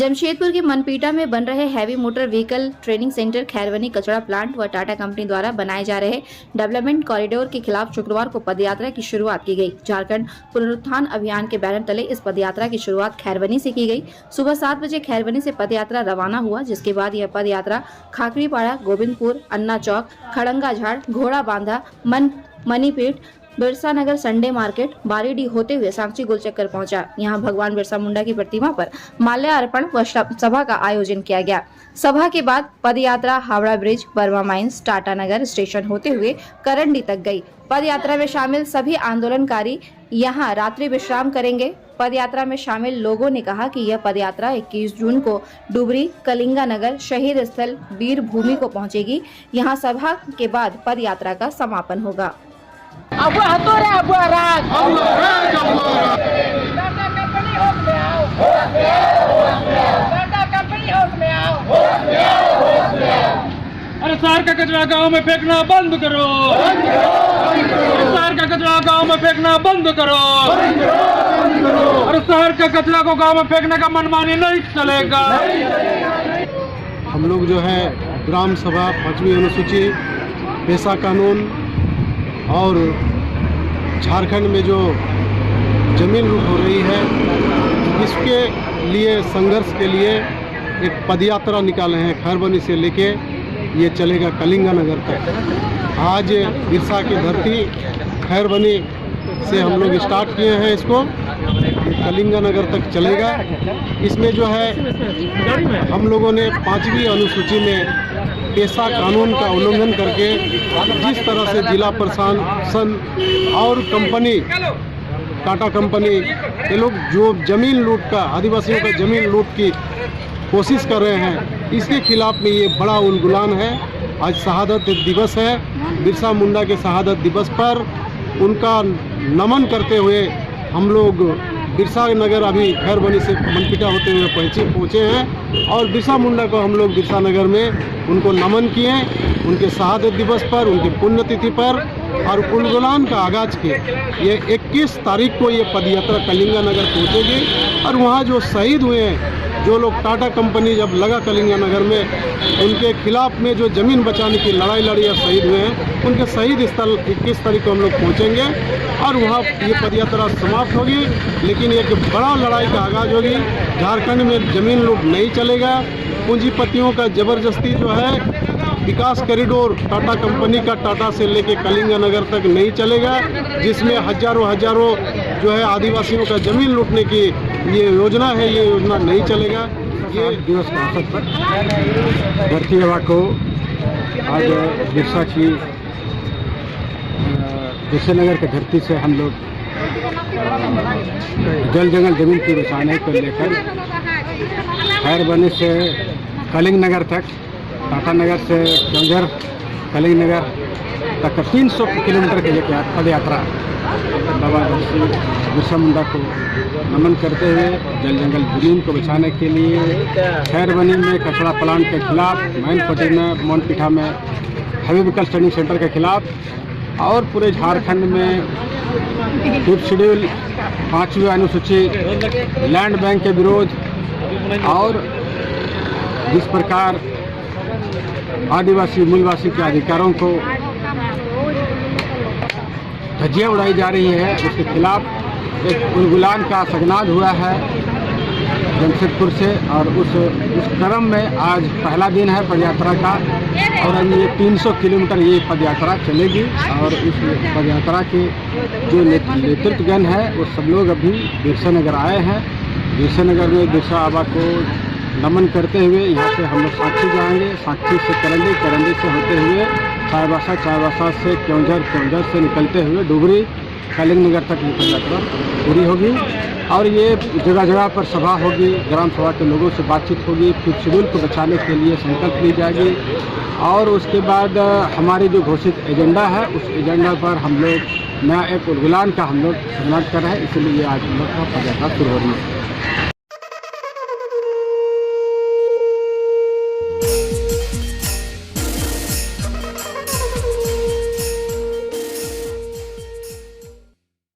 जमशेदपुर के मनपीटा में बन रहे heavy motor vehicle training centre, Khairwani कचरा प्लांट व टाटा कंपनी द्वारा बनाए जा रहे डेवलपमेंट कॉरिडोर के खिलाफ शुक्रवार को पदयात्रा की शुरुआत की गई। झारखंड पुनरुत्थान अभियान के बैनर तले इस पदयात्रा की शुरुआत खैरवनी से की गई। सुबह 7 बजे खैरवनी से पदयात्रा रवाना हुआ, जिसके बाद यह पदयात्रा खाकरीपाड़ा, गोविंदपुर, अन्ना चौक, खड़ंगा झाड़, घोड़ा बांधा, मनीपीठ, बिरसा नगर, संडे मार्केट, बारीडी होते हुए सांची गोलचक्कर पहुंचा। यहां भगवान बिरसा मुंडा की प्रतिमा पर माल्यार्पण व सभा का आयोजन किया गया। सभा के बाद padyatra Howrah bridge, Burma mines, Tata Nagar station होते हुए करंडी तक गई। पदयात्रा में शामिल सभी आंदोलनकारी यहां रात्रि विश्राम करेंगे। पदयात्रा में शामिल लोगों ने कहा कि यह पदयात्रा 21 जून को डुबरी, कलिंगा नगर, शहीद स्थल, वीर भूमि को पहुंचेगी। यहां सभा के बाद पदयात्रा का समापन होगा। अब हतो रे अब राज टाटा कंपनी हाउस में आओ। अरे शहर का कचरा गांव में फेंकना बंद करो। शहर का कचरा गांव में फेंकना बंद करो। अरे शहर का कचरा को गांव में फेंकने का मनमानी नहीं चलेगा। हम लोग जो है ग्राम सभा 5वीं अनुसूची, पेशा कानून और झारखंड में जो जमीन लूट हो रही है, इसके लिए संघर्ष के लिए एक पदयात्रा निकाले हैं। खैरवनी से लेके ये चलेगा कलिंगा नगर तक। आज बिरसा की धरती खैरवनी से हम लोग स्टार्ट किए हैं इसको, कलिंगा नगर तक चलेगा। इसमें जो है हम लोगों ने 5वीं अनुसूची में पेशा कानून का उल्लंघन करके जिस तरह से जिला प्रशासन और कंपनी टाटा कंपनी ये लोग जो जमीन लूट का, आदिवासियों का जमीन लूट की कोशिश कर रहे हैं, इसके खिलाफ में ये बड़ा उल्गुलान है। आज शहादत दिवस है। बिरसा मुंडा के शहादत दिवस पर उनका नमन करते हुए हम लोग बिरसा नगर अभी खैरवनी से मनपीटा होते हुए पहुँचे हैं और बिरसा मुंडा को हम लोग बिरसा नगर में उनको नमन किए, उनके शहादत दिवस पर, उनकी पुण्यतिथि पर और उल्गुलान का आगाज किए। ये 21 तारीख को ये पदयात्रा कलिंगा नगर पहुँचेगी और वहाँ जो शहीद हुए हैं, जो लोग टाटा कंपनी जब लगा कलिंगा नगर में, उनके खिलाफ में जो ज़मीन बचाने की लड़ाई लड़ी या शहीद हुए हैं, उनके शहीद स्थल 21 तारीख को हम लोग पहुँचेंगे और वहाँ ये पदयात्रा समाप्त होगी। लेकिन एक बड़ा लड़ाई का आगाज़ होगी। झारखंड में ज़मीन लूट नहीं चलेगा। पूंजीपतियों का ज़बरदस्ती जो है विकास कॉरिडोर टाटा कंपनी का टाटा से लेके कलिंगा नगर तक नहीं चलेगा, जिसमें हजारों जो है आदिवासियों का ज़मीन लूटने की ये योजना है, ये योजना नहीं चलेगा। ये दिवस के अवसर पर धरती हवा को आज बिरसा की बिरसा नगर की धरती से हम लोग जल जंगल जमीन की बचाने को लेकर खैरवनी से कलिंग नगर तक, टाटा नगर से केवंझर कलिंग नगर तक 300 किलोमीटर के लिए पदयात्रा बाबा बिरसा मुंडा को नमन करते हुए जल जंगल जमीन को बचाने के लिए खैरवनी में कचरा प्लांट के खिलाफ, मैनपट्टी में, मनपीठा में हैवी व्हीकल ट्रेनिंग सेंटर के खिलाफ और पूरे झारखंड में 5th शेड्यूल 5वीं अनुसूची लैंड बैंक के विरोध और जिस प्रकार आदिवासी मूलवासी के अधिकारों को धज्जियाँ उड़ाई जा रही है, उसके खिलाफ एक उल्गुलान का सगनाद हुआ है जमशेदपुर से। और उस क्रम में आज पहला दिन है पदयात्रा का और ये 300 किलोमीटर ये पदयात्रा चलेगी। और इस पदयात्रा के जो नेतृत्वगण है वो सब लोग अभी बिरसा नगर आए हैं। बिरसा नगर में बिरसा आबा को नमन करते हुए यहाँ से हम लोग सांची जाएंगे, सांची से करंडी, करंडी से होते हुए चाईबासा, चाईबासा से केवंझर, केवंझर से निकलते हुए डुबरी, कलिंग नगर तक ये पदयात्रा पूरी होगी। और ये जगह जगह पर सभा होगी, ग्राम सभा के लोगों से बातचीत होगी, 5th शेड्यूल को बचाने के लिए संकल्प ली जाएगी। और उसके बाद हमारी जो घोषित एजेंडा है, उस एजेंडा पर हम लोग नया एक उल्गुलान का हम लोग समाप्त कर रहे हैं। इसलिए आज हम लोग का पदयात्रा शुरू हो रही है।